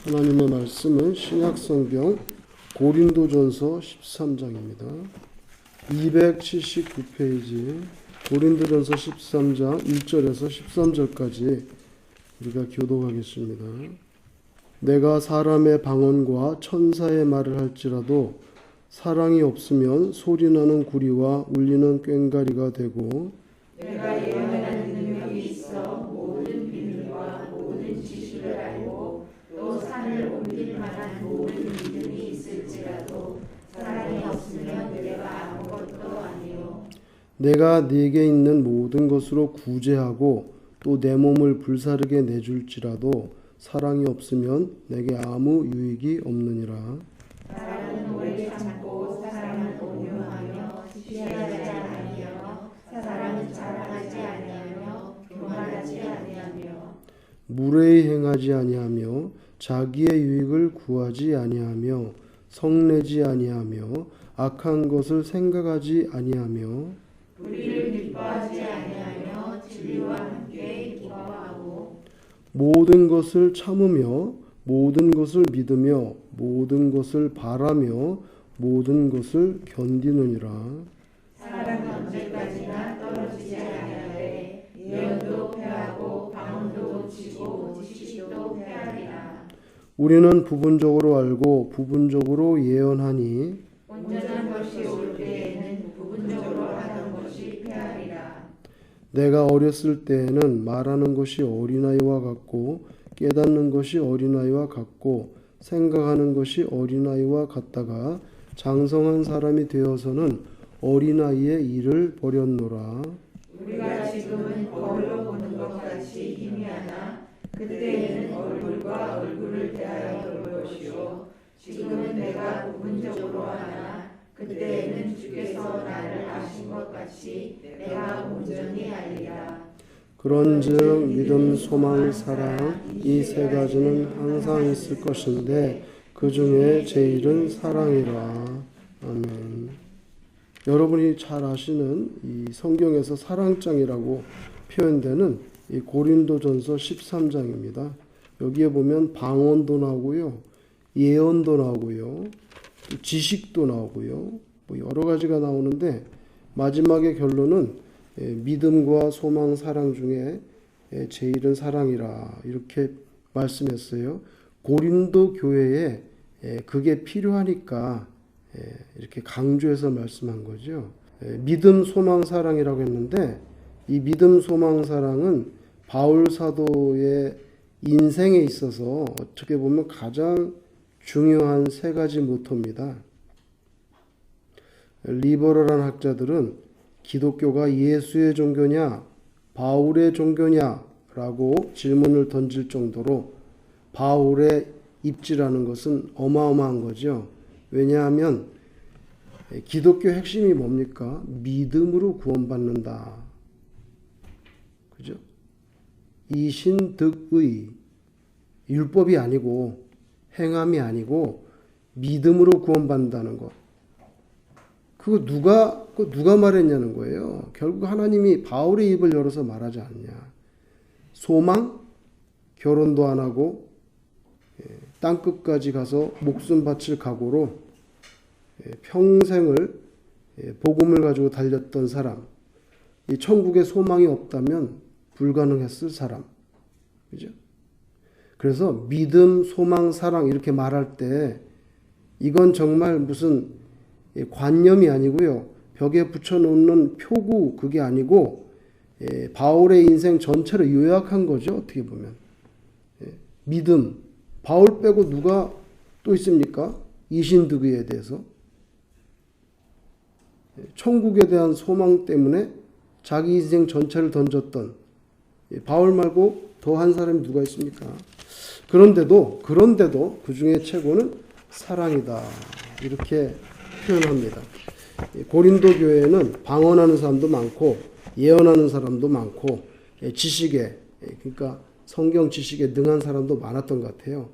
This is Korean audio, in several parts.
하나님의 말씀은 신약성경 고린도전서 13장입니다. 279페이지 고린도전서 13장 1절에서 13절까지 우리가 교독하겠습니다. 내가 사람의 방언과 천사의 말을 할지라도 사랑이 없으면 소리나는 구리와 울리는 꽹과리가 되고, 내가 예언하는 능력이 있어 모든 비밀과 모든 지식을 알고 또 산을 옮길 만한 모든 믿음이 있을지라도 사랑이 없으면 내가 아무것도 아니요. 내가 네게 있는 모든 것으로 구제하고 또 내 몸을 불사르게 내줄지라도 사랑이 없으면 내게 아무 유익이 없느니라. 사랑은 오래 참고 사랑은 온유하며 시기하지 아니하며 사랑은 자랑하지 아니하며 교만하지 아니하며 무례히 행하지 아니하며 자기의 유익을 구하지 아니하며 성내지 아니하며 악한 것을 생각하지 아니하며 불의를 기뻐하지 아니하며 진리와 함께 기뻐하고 모든 것을 참으며 모든 것을 믿으며 모든 것을 바라며 모든 것을 견디느니라. 사랑은 언제까지나 떨어지지 아니하되 예언도 패하고 방언도 고치고 지식도 패하리라. 우리는 부분적으로 알고 부분적으로 예언하니 온전한 것이 올 때에는 부분적으로 하던 것이 패하리라. 내가 어렸을 때에는 말하는 것이 어린아이와 같고 깨닫는 것이 어린아이와 같고 생각하는 것이 어린아이와 같다가 장성한 사람이 되어서는 어린아이의 일을 버렸노라. 우리가 지금은 거울로 보는 것 같이 희미하나 그때에는 얼굴과 얼굴을 대하여 볼 것이요 지금은 내가 부분적으로 하나 그때에는 주께서 나를 아신 것 같이 내가 온전히 알리라. 그런즉 믿음, 소망, 사랑 이 세 가지는 항상 있을 것인데 그 중에 제일은 사랑이라. 아멘. 여러분이 잘 아시는 이 성경에서 사랑장이라고 표현되는 이 고린도전서 13장입니다. 여기에 보면 방언도 나오고요, 예언도 나오고요, 지식도 나오고요, 뭐 여러 가지가 나오는데 마지막의 결론은 믿음과 소망, 사랑 중에 제일은 사랑이라 이렇게 말씀했어요. 고린도 교회에 그게 필요하니까 이렇게 강조해서 말씀한 거죠. 믿음, 소망, 사랑이라고 했는데 이 믿음, 소망, 사랑은 바울 사도의 인생에 있어서 어떻게 보면 가장 중요한 세 가지 모토입니다. 리버럴한 학자들은 기독교가 예수의 종교냐 바울의 종교냐 라고 질문을 던질 정도로 바울의 입지라는 것은 어마어마한 거죠. 왜냐하면 기독교 핵심이 뭡니까? 믿음으로 구원받는다. 그죠? 이신득의, 율법이 아니고 행함이 아니고 믿음으로 구원받는다는 것. 그거 누가 말했냐는 거예요. 결국 하나님이 바울의 입을 열어서 말하지 않냐. 소망, 결혼도 안 하고 땅끝까지 가서 목숨 바칠 각오로 평생을 복음을 가지고 달렸던 사람, 이 천국에 소망이 없다면 불가능했을 사람, 그죠? 그래서 믿음, 소망, 사랑 이렇게 말할 때 이건 정말 무슨 관념이 아니고요, 벽에 붙여놓는 표구 그게 아니고 바울의 인생 전체를 요약한 거죠. 어떻게 보면 믿음, 바울 빼고 누가 또 있습니까? 이신득의에 대해서 천국에 대한 소망 때문에 자기 인생 전체를 던졌던 바울 말고 더 한 사람이 누가 있습니까? 그런데도 그 중에 최고는 사랑이다 이렇게 표현합니다. 고린도 교회에는 방언하는 사람도 많고 예언하는 사람도 많고 지식에, 그러니까 성경 지식에 능한 사람도 많았던 것 같아요.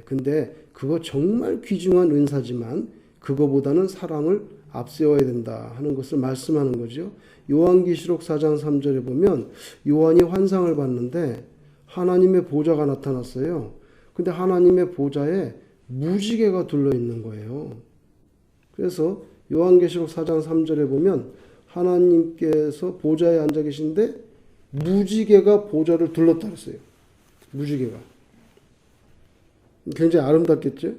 근데 그거 정말 귀중한 은사지만 그거보다는 사랑을 앞세워야 된다 하는 것을 말씀하는 거죠. 요한계시록 4장 3절에 보면 요한이 환상을 봤는데 하나님의 보좌가 나타났어요. 근데 하나님의 보좌에 무지개가 둘러있는 거예요. 그래서 요한계시록 4장 3절에 보면 하나님께서 보좌에 앉아 계신데 무지개가 보좌를 둘렀다 그랬어요. 무지개가. 굉장히 아름답겠죠?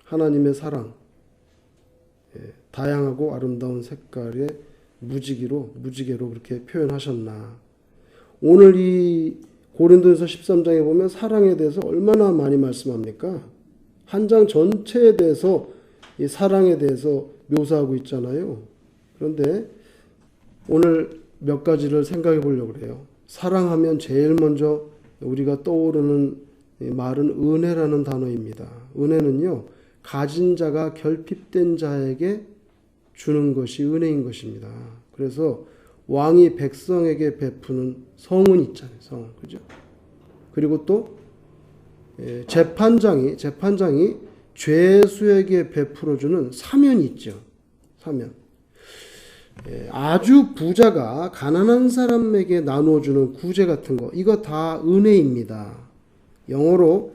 하나님의 사랑. 다양하고 아름다운 색깔의 무지개로 그렇게 표현하셨나. 오늘 이 고린도전서 13장에 보면 사랑에 대해서 얼마나 많이 말씀합니까? 한 장 전체에 대해서 이 사랑에 대해서 묘사하고 있잖아요. 그런데 오늘 몇 가지를 생각해 보려고 그래요. 사랑하면 제일 먼저 우리가 떠오르는 말은 은혜라는 단어입니다. 은혜는요, 가진 자가 결핍된 자에게 주는 것이 은혜인 것입니다. 그래서 왕이 백성에게 베푸는 성은 있잖아요. 성. 그죠? 그리고 또 재판장이 죄수에게 베풀어주는 사면이 있죠. 사면. 아주 부자가 가난한 사람에게 나누어주는 구제 같은 거, 이거 다 은혜입니다. 영어로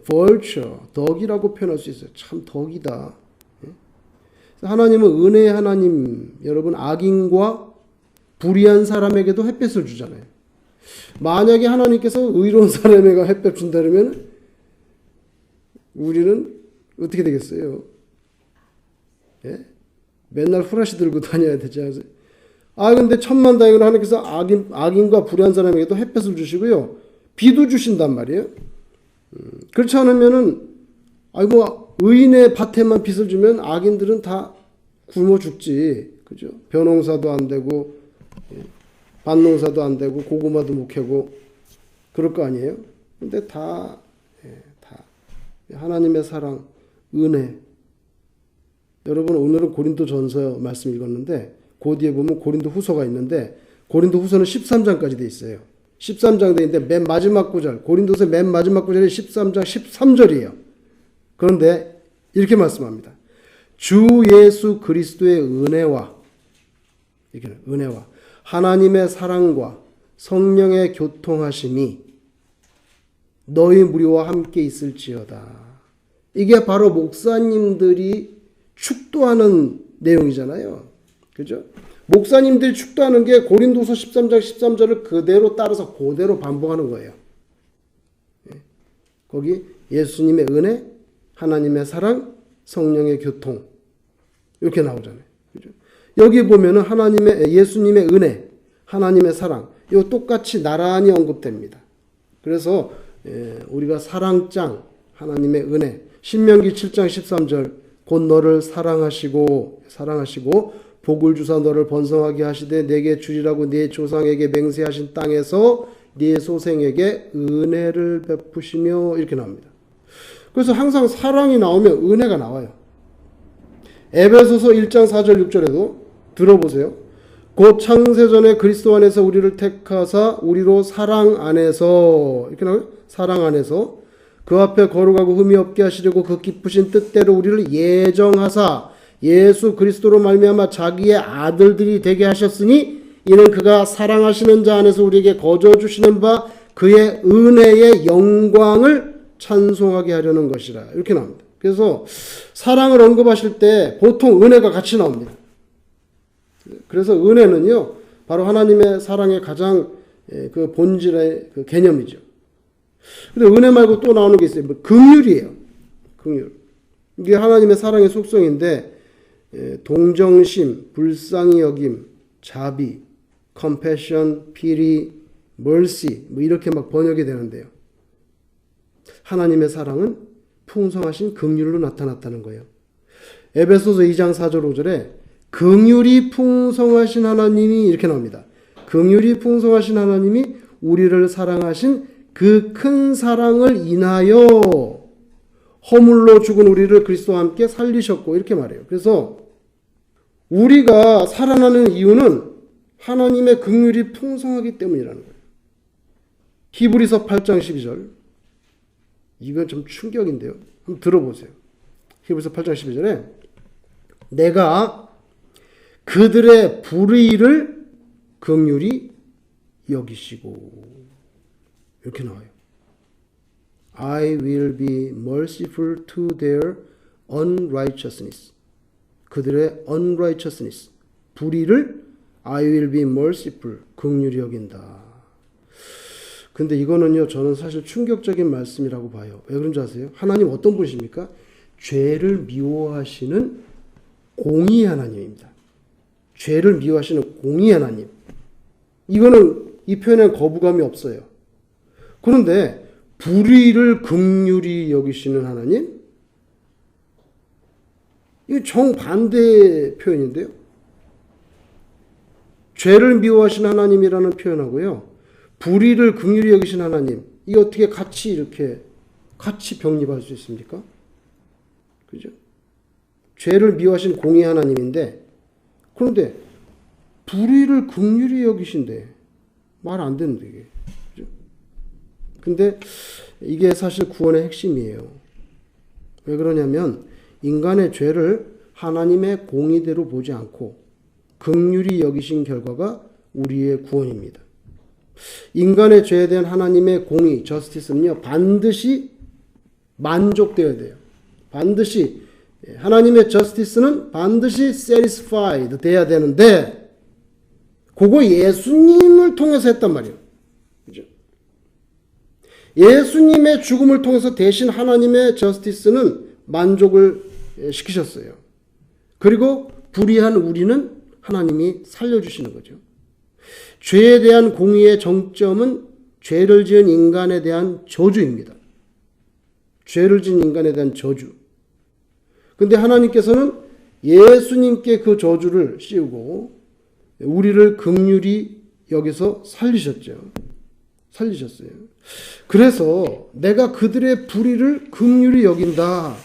virtue, 덕이라고 표현할 수 있어요. 참 덕이다. 하나님은 은혜의 하나님. 여러분, 악인과 불의한 사람에게도 햇볕을 주잖아요. 만약에 하나님께서 의로운 사람에게 햇볕 준다면 우리는 어떻게 되겠어요? 예? 맨날 후라시 들고 다녀야 되지 않아요? 근데 천만다행으로 하나님께서 악인과 불의한 사람에게도 햇볕을 주시고요. 비도 주신단 말이에요. 그렇지 않으면은, 의인의 밭에만 빛을 주면 악인들은 다 굶어 죽지. 그죠? 벼농사도 안 되고, 밭농사도 안 되고, 고구마도 못 캐고, 그럴 거 아니에요? 근데 다 하나님의 사랑, 은혜. 여러분, 오늘은 고린도 전서 말씀 읽었는데, 그 뒤에 보면 고린도 후서가 있는데, 고린도 후서는 13장까지 돼 있어요. 13장 돼 있는데, 맨 마지막 구절, 고린도서 맨 마지막 구절이 13장 13절이에요. 그런데, 이렇게 말씀합니다. 주 예수 그리스도의 은혜와, 하나님의 사랑과 성령의 교통하심이 너희 무리와 함께 있을지어다. 이게 바로 목사님들이 축도하는 내용이잖아요. 그죠? 목사님들이 축도하는 게 고린도서 13장 13절을 그대로 따라서 그대로 반복하는 거예요. 거기 예수님의 은혜, 하나님의 사랑, 성령의 교통 이렇게 나오잖아요. 그죠? 여기 보면은 예수님의 은혜, 하나님의 사랑 이거 똑같이 나란히 언급됩니다. 그래서 우리가 사랑장, 하나님의 은혜, 신명기 7장 13절 곧 너를 사랑하시고 복을 주사 너를 번성하게 하시되 내게 주리라고 네 조상에게 맹세하신 땅에서 네 소생에게 은혜를 베푸시며 이렇게 나옵니다. 그래서 항상 사랑이 나오면 은혜가 나와요. 에베소서 1장 4절 6절에도 들어보세요. 곧 창세전에 그리스도 안에서 우리를 택하사 우리로 사랑 안에서 이렇게 나와요. 사랑 안에서 그 앞에 거룩하고 흠이 없게 하시려고 그 기쁘신 뜻대로 우리를 예정하사 예수 그리스도로 말미암아 자기의 아들들이 되게 하셨으니 이는 그가 사랑하시는 자 안에서 우리에게 거저 주시는 바 그의 은혜의 영광을 찬송하게 하려는 것이라 이렇게 나옵니다. 그래서 사랑을 언급하실 때 보통 은혜가 같이 나옵니다. 그래서 은혜는요 바로 하나님의 사랑의 가장 그 본질의 그 개념이죠. 근데 은혜 말고 또 나오는 게 있어요. 긍휼이에요. 긍휼. 이게 하나님의 사랑의 속성인데 동정심, 불쌍히 여김, 자비, compassion, pity, mercy 이렇게 막 번역이 되는데요. 하나님의 사랑은 풍성하신 긍휼로 나타났다는 거예요. 에베소서 2장 4절 5절에 긍휼이 풍성하신 하나님이 이렇게 나옵니다. 긍휼이 풍성하신 하나님이 우리를 사랑하신 그 큰 사랑을 인하여 허물로 죽은 우리를 그리스도와 함께 살리셨고 이렇게 말해요. 그래서 우리가 살아나는 이유는 하나님의 긍휼이 풍성하기 때문이라는 거예요. 히브리서 8장 12절 이건 좀 충격인데요. 한번 들어보세요. 히브리서 8장 12절에 내가 그들의 불의를 긍휼히 여기시고 이렇게 나와요. I will be merciful to their unrighteousness. 그들의 unrighteousness, 불의를 I will be merciful, 긍휼히 여긴다. 근데 이거는요, 저는 사실 충격적인 말씀이라고 봐요. 왜 그런지 아세요? 하나님 어떤 분이십니까? 죄를 미워하시는 공의 하나님입니다. 죄를 미워하시는 공의 하나님. 이거는 이 표현엔 거부감이 없어요. 그런데 불의를 긍휼히 여기시는 하나님? 이거 정반대 표현인데요. 죄를 미워하시는 하나님이라는 표현하고요. 불의를 긍휼히 여기신 하나님. 이게 어떻게 같이 병립할 수 있습니까? 그죠? 죄를 미워하신 공의 하나님인데, 그런데 불의를 긍휼히 여기신데 말 안 되는데 이게. 그죠? 근데 이게 사실 구원의 핵심이에요. 왜 그러냐면 인간의 죄를 하나님의 공의대로 보지 않고 긍휼히 여기신 결과가 우리의 구원입니다. 인간의 죄에 대한 하나님의 공의, 저스티스는요, 반드시 만족되어야 돼요. 반드시 하나님의 저스티스는 반드시 satisfied 돼야 되는데 그거 예수님을 통해서 했단 말이에요. 그죠? 예수님의 죽음을 통해서 대신 하나님의 저스티스는 만족을 시키셨어요. 그리고 불의한 우리는 하나님이 살려주시는 거죠. 죄에 대한 공의의 정점은 죄를 지은 인간에 대한 저주입니다. 죄를 지은 인간에 대한 저주. 근데 하나님께서는 예수님께 그 저주를 씌우고 우리를 긍휼히 여기서 살리셨죠. 살리셨어요. 그래서 내가 그들의 불의를 긍휼히 여긴다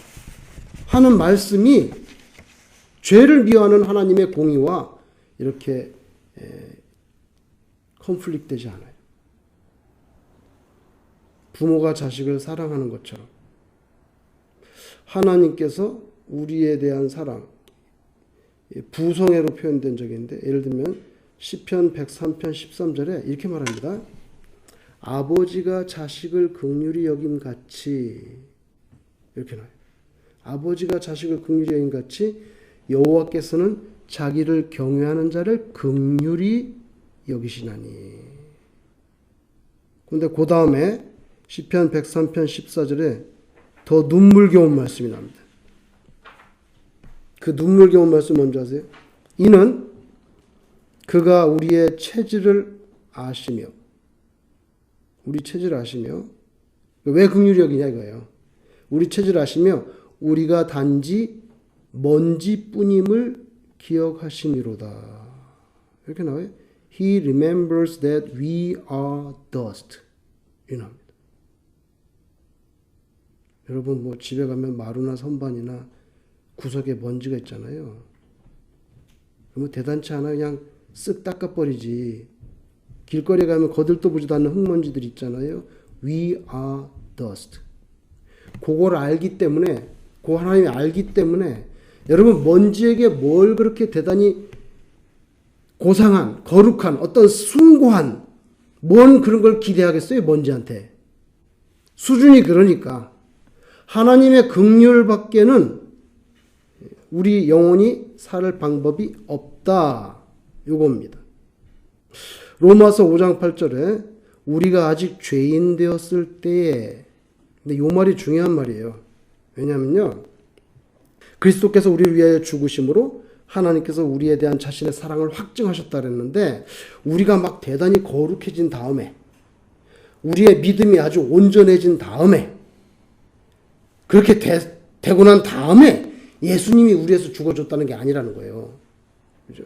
하는 말씀이 죄를 미워하는 하나님의 공의와 이렇게 컨플릭트 되지 않아요. 부모가 자식을 사랑하는 것처럼 하나님께서 우리에 대한 사랑, 부성애로 표현된 적이 있는데, 예를 들면 시편 103편 13절에 이렇게 말합니다. 아버지가 자식을 긍휼히 여김같이, 이렇게 나와요. 아버지가 자식을 긍휼히 여김같이 여호와께서는 자기를 경외하는 자를 긍휼히 여기시나니. 그런데 그 다음에 시편 103편 14절에 더 눈물겨운 말씀이 나옵니다. 그 눈물겨운 말씀 뭔지 아세요? 이는 그가 우리의 체질을 아시며, 우리 체질을 아시며, 왜 긍휼히 여기냐 이거예요. 우리 체질을 아시며 우리가 단지 먼지뿐임을 기억하시미로다. 이렇게 나와요. He remembers that we are dust. 이 나옵니다. 여러분 뭐 집에 가면 마루나 선반이나 구석에 먼지가 있잖아요. 그러면 대단치 않아 그냥 쓱 닦아버리지. 길거리에 가면 거들떠 보지도 않는 흙먼지들 있잖아요. We are dust. 그걸 알기 때문에, 그 하나님이 알기 때문에 여러분 먼지에게 뭘 그렇게 대단히 고상한, 거룩한, 어떤 숭고한 뭔 그런 걸 기대하겠어요, 먼지한테. 수준이 그러니까 하나님의 긍휼 밖에는 우리 영혼이 살 방법이 없다. 요겁니다. 로마서 5장 8절에 우리가 아직 죄인 되었을 때에, 근데 요 말이 중요한 말이에요. 왜냐면요, 그리스도께서 우리를 위하여 죽으심으로 하나님께서 우리에 대한 자신의 사랑을 확증하셨다 그랬는데, 우리가 막 대단히 거룩해진 다음에, 우리의 믿음이 아주 온전해진 다음에, 그렇게 되고 난 다음에 예수님이 우리에서 죽어줬다는 게 아니라는 거예요. 그죠?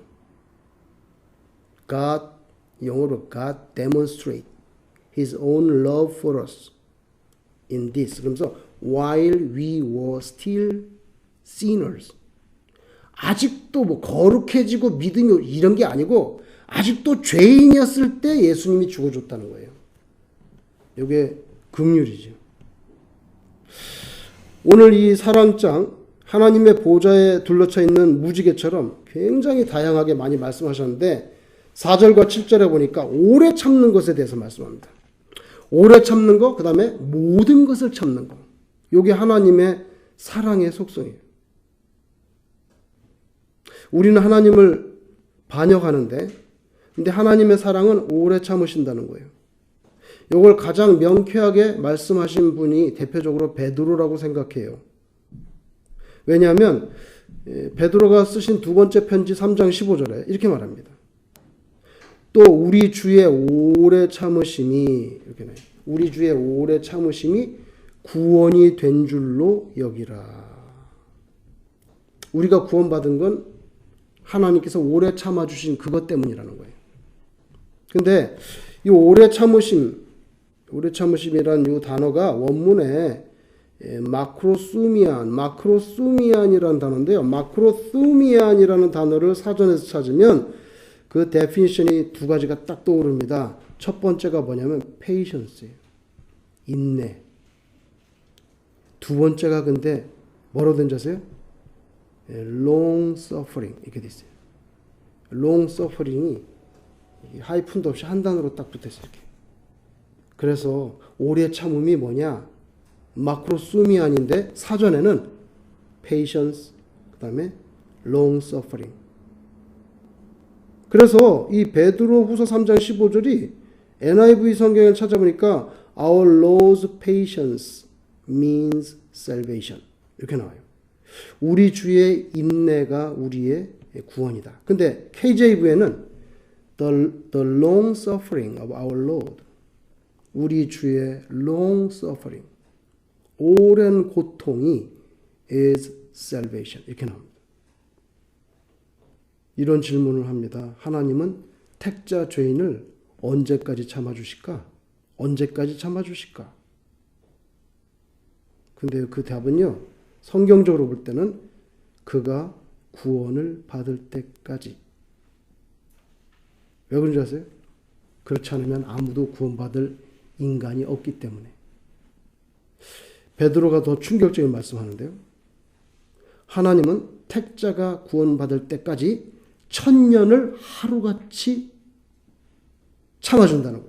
God, 영어로 God demonstrate His own love for us in this. 그러면서 while we were still sinners. 아직도 뭐 거룩해지고 믿음이 이런 게 아니고 아직도 죄인이었을 때 예수님이 죽어줬다는 거예요. 이게 긍휼이죠. 오늘 이 사랑장, 하나님의 보좌에 둘러쳐 있는 무지개처럼 굉장히 다양하게 많이 말씀하셨는데 4절과 7절에 보니까 오래 참는 것에 대해서 말씀합니다. 오래 참는 거, 그 다음에 모든 것을 참는 거. 이게 하나님의 사랑의 속성이에요. 우리는 하나님을 반역하는데, 근데 하나님의 사랑은 오래 참으신다는 거예요. 이걸 가장 명쾌하게 말씀하신 분이 대표적으로 베드로라고 생각해요. 왜냐하면 베드로가 쓰신 두 번째 편지 3장 15절에 이렇게 말합니다. 또 우리 주의 오래 참으심이, 이렇게 나요. 우리 주의 오래 참으심이 구원이 된 줄로 여기라. 우리가 구원받은 건 하나님께서 오래 참아주신 그것 때문이라는 거예요. 근데 이 오래 참으심이라는 이 단어가 원문에 마크로수미안이라는 단어인데요. 마크로수미안이라는 단어를 사전에서 찾으면 그 데피니션이 두 가지가 딱 떠오릅니다. 첫 번째가 뭐냐면 patience예요. 인내. 두 번째가 근데 뭐로 된 자세요? long suffering 이렇게 돼 있어요. long suffering이 하이픈도 없이 한 단어로 딱 붙어 있어요. 이렇게. 그래서 오래 참음이 뭐냐? 마크로수미안인데 사전에는 patience 그다음에 long suffering. 그래서 이 베드로후서 3장 15절이 NIV 성경을 찾아보니까 Our Lord's patience means salvation 이렇게 나와요. 우리 주의 인내가 우리의 구원이다. 근데 KJV에는 the long suffering of our Lord 우리 주의 long suffering 오랜 고통이 is salvation 이렇게 나옵니다. 이런 질문을 합니다. 하나님은 택자 죄인을 언제까지 참아주실까? 언제까지 참아주실까? 근데 그 답은요. 성경적으로 볼 때는 그가 구원을 받을 때까지. 왜 그런지 아세요? 그렇지 않으면 아무도 구원받을 인간이 없기 때문에. 베드로가 더 충격적인 말씀하는데요. 하나님은 택자가 구원받을 때까지 1000년을 하루같이 참아준다는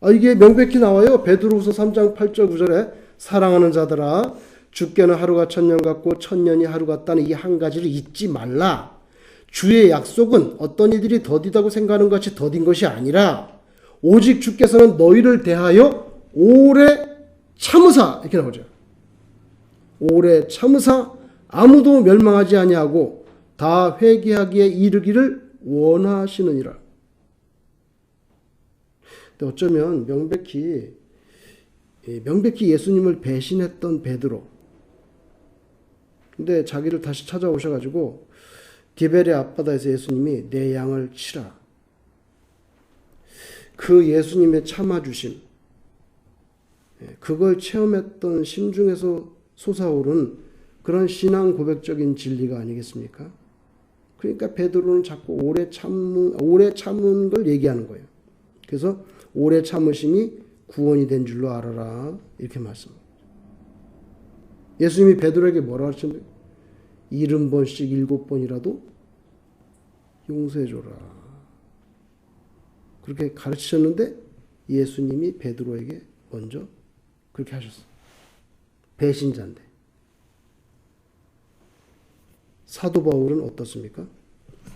거예요. 이게 명백히 나와요. 베드로후서 3장 8절 9절에 사랑하는 자들아 주께는 하루가 1000년 같고 1000년이 하루 같다는 이 한 가지를 잊지 말라. 주의 약속은 어떤 이들이 더디다고 생각하는 것이 더딘 것이 아니라 오직 주께서는 너희를 대하여 오래 참으사 이렇게 나오죠. 오래 참으사 아무도 멸망하지 아니하고 다 회개하기에 이르기를 원하시느니라. 근데 어쩌면 명백히 예수님을 배신했던 베드로. 근데 자기를 다시 찾아오셔가지고 디베레 앞바다에서 예수님이 내 양을 치라. 그 예수님의 참아주심, 그걸 체험했던 심중에서 솟아오른 그런 신앙 고백적인 진리가 아니겠습니까? 그러니까 베드로는 자꾸 오래 참은 걸 얘기하는 거예요. 그래서 오래 참으심이 구원이 된 줄로 알아라 이렇게 말씀합니다. 예수님이 베드로에게 뭐라고 하셨는데 70번씩 7번이라도 용서해줘라. 그렇게 가르치셨는데 예수님이 베드로에게 먼저 그렇게 하셨어요. 배신자인데. 사도 바울은 어떻습니까?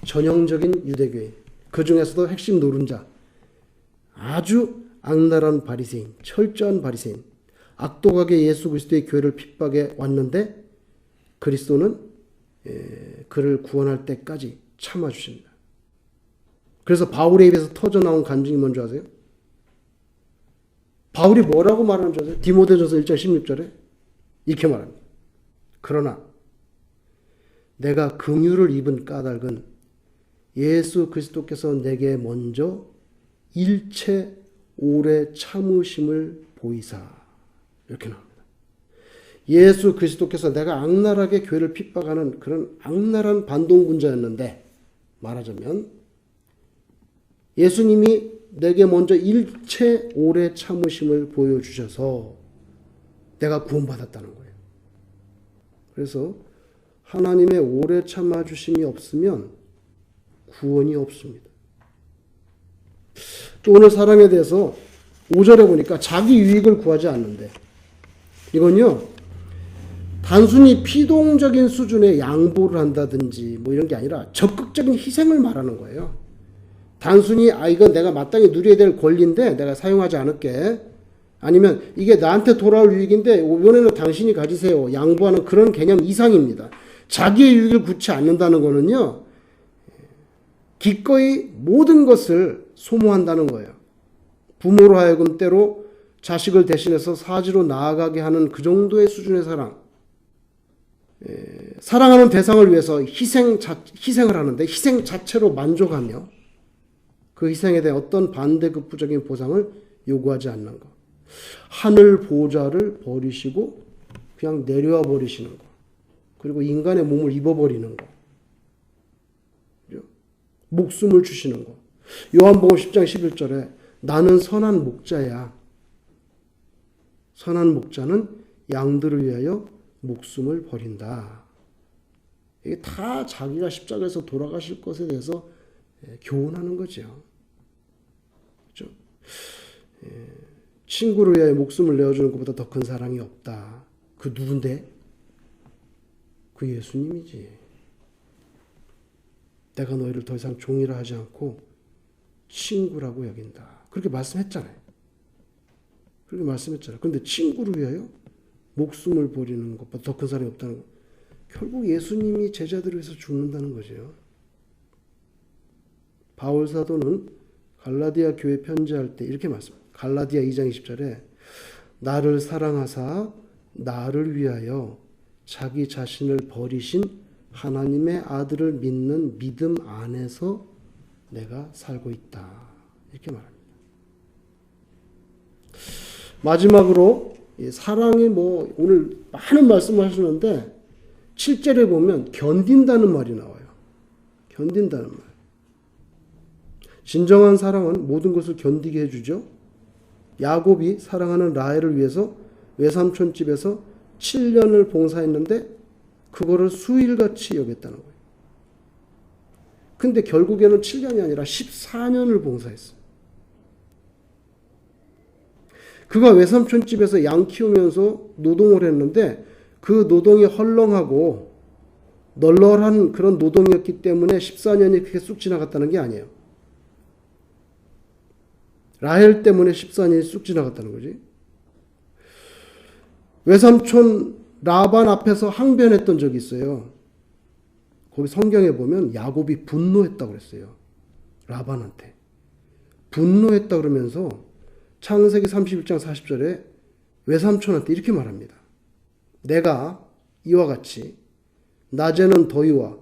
전형적인 유대교인, 그 중에서도 핵심 노른자, 아주 악랄한 바리새인, 철저한 바리새인, 악독하게 예수 그리스도의 교회를 핍박해 왔는데 그리스도는 그를 구원할 때까지 참아주십니다. 그래서 바울의 입에서 터져나온 간증이 뭔지 아세요? 바울이 뭐라고 말하는 줄 아세요? 디모데전서 1장 16절에 이렇게 말합니다. 그러나 내가 긍휼을 입은 까닭은 예수 그리스도께서 내게 먼저 일체 오래 참으심을 보이사 이렇게 나옵니다. 예수 그리스도께서 내가 악랄하게 교회를 핍박하는 그런 악랄한 반동군자였는데 말하자면 예수님이 내게 먼저 일체 오래 참으심을 보여주셔서 내가 구원받았다는 거예요. 그래서 하나님의 오래 참아주심이 없으면 구원이 없습니다. 또 오늘 사랑에 대해서 5절에 보니까 자기 유익을 구하지 않는데, 이건요 단순히 피동적인 수준의 양보를 한다든지 뭐 이런 게 아니라 적극적인 희생을 말하는 거예요. 단순히 이건 내가 마땅히 누려야 될 권리인데 내가 사용하지 않을게, 아니면 이게 나한테 돌아올 유익인데 이번에는 당신이 가지세요, 양보하는 그런 개념 이상입니다. 자기의 유익을 굳지 않는다는 거는요 기꺼이 모든 것을 소모한다는 거예요. 부모로 하여금 때로 자식을 대신해서 사지로 나아가게 하는 그 정도의 수준의 사랑하는 대상을 위해서 희생을 하는데 희생 자체로 만족하며 그 희생에 대해 어떤 반대급부적인 보상을 요구하지 않는 것. 하늘 보좌를 버리시고 그냥 내려와 버리시는 것. 그리고 인간의 몸을 입어버리는 것. 목숨을 주시는 것. 요한복음 10장 11절에 나는 선한 목자야. 선한 목자는 양들을 위하여 목숨을 버린다. 이게 다 자기가 십자가에서 돌아가실 것에 대해서 교훈하는 거죠. 그렇죠? 친구를 위하여 목숨을 내어주는 것보다 더 큰 사랑이 없다. 그 누군데? 그 예수님이지. 내가 너희를 더 이상 종이라 하지 않고 친구라고 여긴다. 그렇게 말씀했잖아요. 그런데 친구를 위하여 목숨을 버리는 것보다 더 큰 사랑이 없다는 것. 결국 예수님이 제자들을 위해서 죽는다는 거죠. 바울 사도는 갈라디아 교회 편지할 때 이렇게 말씀합니다. 갈라디아 2장 20절에 나를 사랑하사 나를 위하여 자기 자신을 버리신 하나님의 아들을 믿는 믿음 안에서 내가 살고 있다. 이렇게 말합니다. 마지막으로 사랑이 오늘 많은 말씀을 하시는데 7절에 보면 견딘다는 말이 나와요. 견딘다는 말. 진정한 사랑은 모든 것을 견디게 해주죠. 야곱이 사랑하는 라헬을 위해서 외삼촌 집에서 7년을 봉사했는데 그거를 수일같이 여겼다는 거예요. 근데 결국에는 7년이 아니라 14년을 봉사했어요. 그가 외삼촌 집에서 양 키우면서 노동을 했는데 그 노동이 헐렁하고 널널한 그런 노동이었기 때문에 14년이 그렇게 쑥 지나갔다는 게 아니에요. 라헬 때문에 14년이 쑥 지나갔다는 거지. 외삼촌 라반 앞에서 항변했던 적이 있어요. 거기 성경에 보면 야곱이 분노했다고 그랬어요. 라반한테. 분노했다 그러면서 창세기 31장 40절에 외삼촌한테 이렇게 말합니다. 내가 이와 같이 낮에는 더위와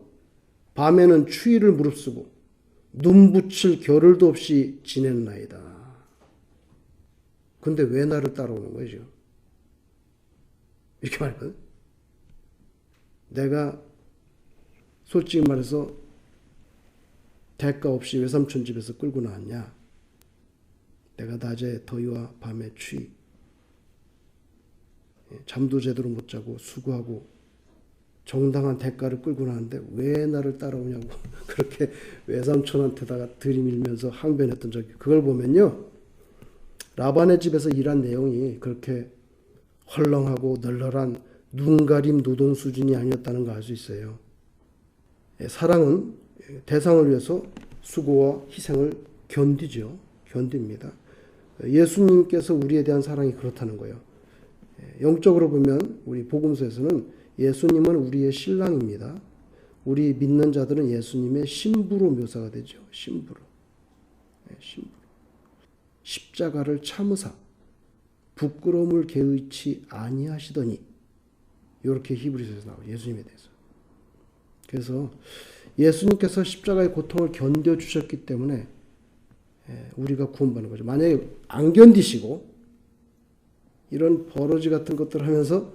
밤에는 추위를 무릅쓰고 눈 붙일 겨를도 없이 지냈나이다. 근데 왜 나를 따라오는 거예요 지금? 이렇게 말했거든. 내가 솔직히 말해서 대가 없이 외삼촌 집에서 끌고 나왔냐? 내가 낮에 더위와 밤에 추위, 잠도 제대로 못 자고 수고하고 정당한 대가를 끌고 나왔는데 왜 나를 따라오냐고 그렇게 외삼촌한테다가 들이밀면서 항변했던 적이, 그걸 보면요 라반의 집에서 일한 내용이 그렇게 헐렁하고 널널한 눈가림 노동 수준이 아니었다는 걸 알 수 있어요. 사랑은 대상을 위해서 수고와 희생을 견디죠. 견딥니다. 예수님께서 우리에 대한 사랑이 그렇다는 거예요. 영적으로 보면 우리 복음서에서는 예수님은 우리의 신랑입니다. 우리 믿는 자들은 예수님의 신부로 묘사가 되죠. 신부로. 신부로. 십자가를 참으사 부끄러움을 개의치 아니하시더니, 이렇게 히브리서에서 나와요. 예수님에 대해서. 그래서 예수님께서 십자가의 고통을 견뎌주셨기 때문에 우리가 구원받는 거죠. 만약에 안 견디시고 이런 버러지 같은 것들 하면서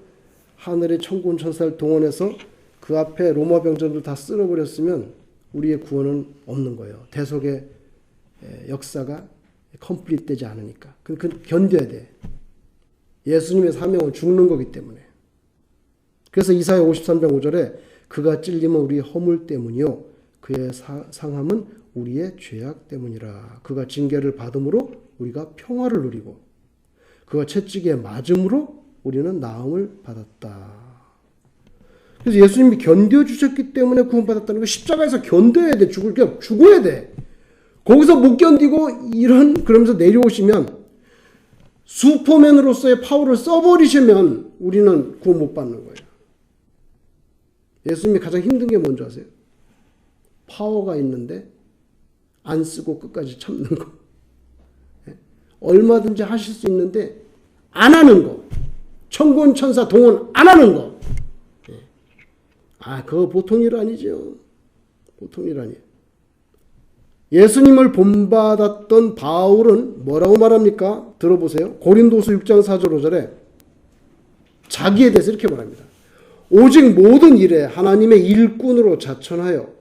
하늘의 천군 천사를 동원해서 그 앞에 로마 병정들 다 쓸어버렸으면 우리의 구원은 없는 거예요. 대속의 역사가 컴플릿 되지 않으니까. 그 견뎌야 돼. 예수님의 사명은 죽는 거기 때문에. 그래서 이사야 53장 5절에 그가 찔림은 우리의 허물 때문이요 그의 상함은 우리의 죄악 때문이라. 그가 징계를 받음으로 우리가 평화를 누리고 그가 채찍에 맞음으로 우리는 나음을 받았다. 그래서 예수님이 견뎌주셨기 때문에 구원받았다는 거, 십자가에서 견뎌야 돼. 죽어야 돼. 거기서 못 견디고 그러면서 내려오시면 슈퍼맨으로서의 파워를 써버리시면 우리는 구원 못 받는 거예요. 예수님이 가장 힘든 게 뭔지 아세요? 파워가 있는데 안 쓰고 끝까지 참는 거. 얼마든지 하실 수 있는데 안 하는 거. 천군 천사 동원 안 하는 거. 그거 보통 일 아니죠. 보통 일 아니에요. 예수님을 본받았던 바울은 뭐라고 말합니까? 들어보세요. 고린도서 6장 4절 5절에 자기에 대해서 이렇게 말합니다. 오직 모든 일에 하나님의 일꾼으로 자천하여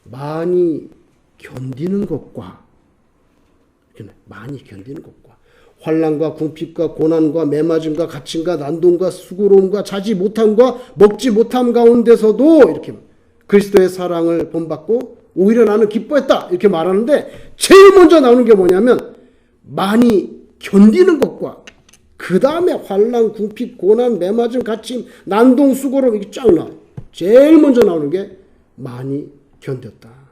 많이 견디는 것과 환난과 궁핍과 고난과 매맞음과 갇힘과 난동과 수고로움과 자지 못함과 먹지 못함 가운데서도 이렇게 그리스도의 사랑을 본받고 오히려 나는 기뻐했다 이렇게 말하는데 제일 먼저 나오는 게 뭐냐면 많이 견디는 것과 그 다음에 환난, 궁핍, 고난, 매맞음, 갇힘, 난동, 수고로움 이게 쫙 나와요. 제일 먼저 나오는 게 많이 견뎠다.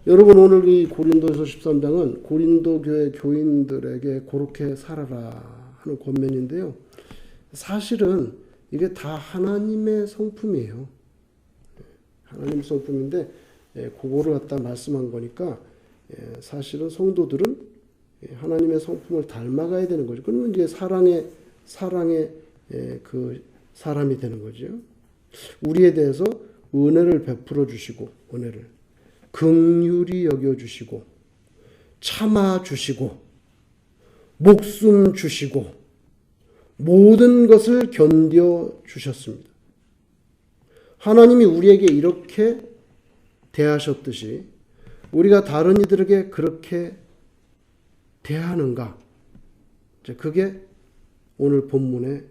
여러분 오늘 이 고린도서 13장은 고린도 교회 교인들에게 그렇게 살아라 하는 권면인데요. 사실은 이게 다 하나님의 성품이에요. 하나님의 성품인데 그거를 갖다 말씀한 거니까 사실은 성도들은 하나님의 성품을 닮아가야 되는 거죠. 그러면 이제 사랑의 그 사람이 되는 거죠. 우리에 대해서 은혜를 베풀어 주시고 긍휼히 여겨 주시고 참아 주시고 목숨 주시고 모든 것을 견뎌 주셨습니다. 하나님이 우리에게 이렇게 대하셨듯이 우리가 다른 이들에게 그렇게 대하는가? 그게 오늘 본문에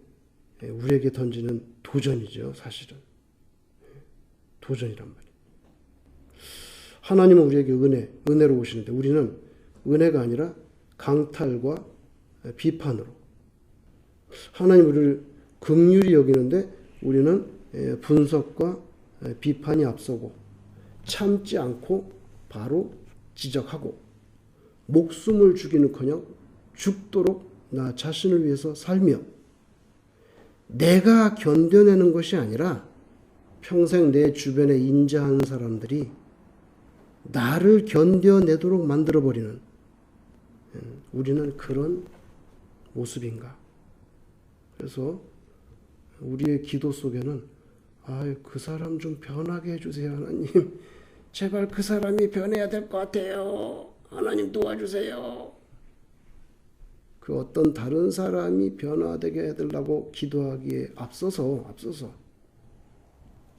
우리에게 던지는 도전이죠. 사실은 도전이란 말이에요. 하나님은 우리에게 은혜로 오시는데 우리는 은혜가 아니라 강탈과 비판으로 하나님 우리를 긍휼히 여기는데 우리는 분석과 비판이 앞서고 참지 않고 바로 지적하고 목숨을 죽이는커녕 죽도록 나 자신을 위해서 살며 내가 견뎌내는 것이 아니라 평생 내 주변에 인자한 사람들이 나를 견뎌내도록 만들어버리는 우리는 그런 모습인가. 그래서 우리의 기도 속에는 그 사람 좀 변하게 해주세요. 하나님 제발 그 사람이 변해야 될 것 같아요. 하나님 도와주세요. 그 어떤 다른 사람이 변화되게 해달라고 기도하기에 앞서서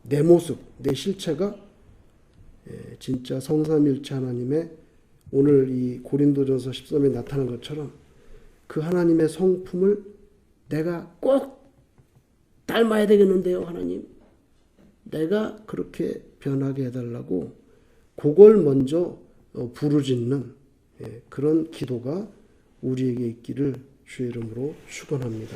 내 모습, 내 실체가 진짜 성삼일체 하나님의 오늘 이 고린도전서 13에 나타난 것처럼 그 하나님의 성품을 내가 꼭 닮아야 되겠는데요. 하나님 내가 그렇게 변하게 해달라고 그걸 먼저 부르짖는 그런 기도가 우리에게 있기를 주의 이름으로 축원합니다.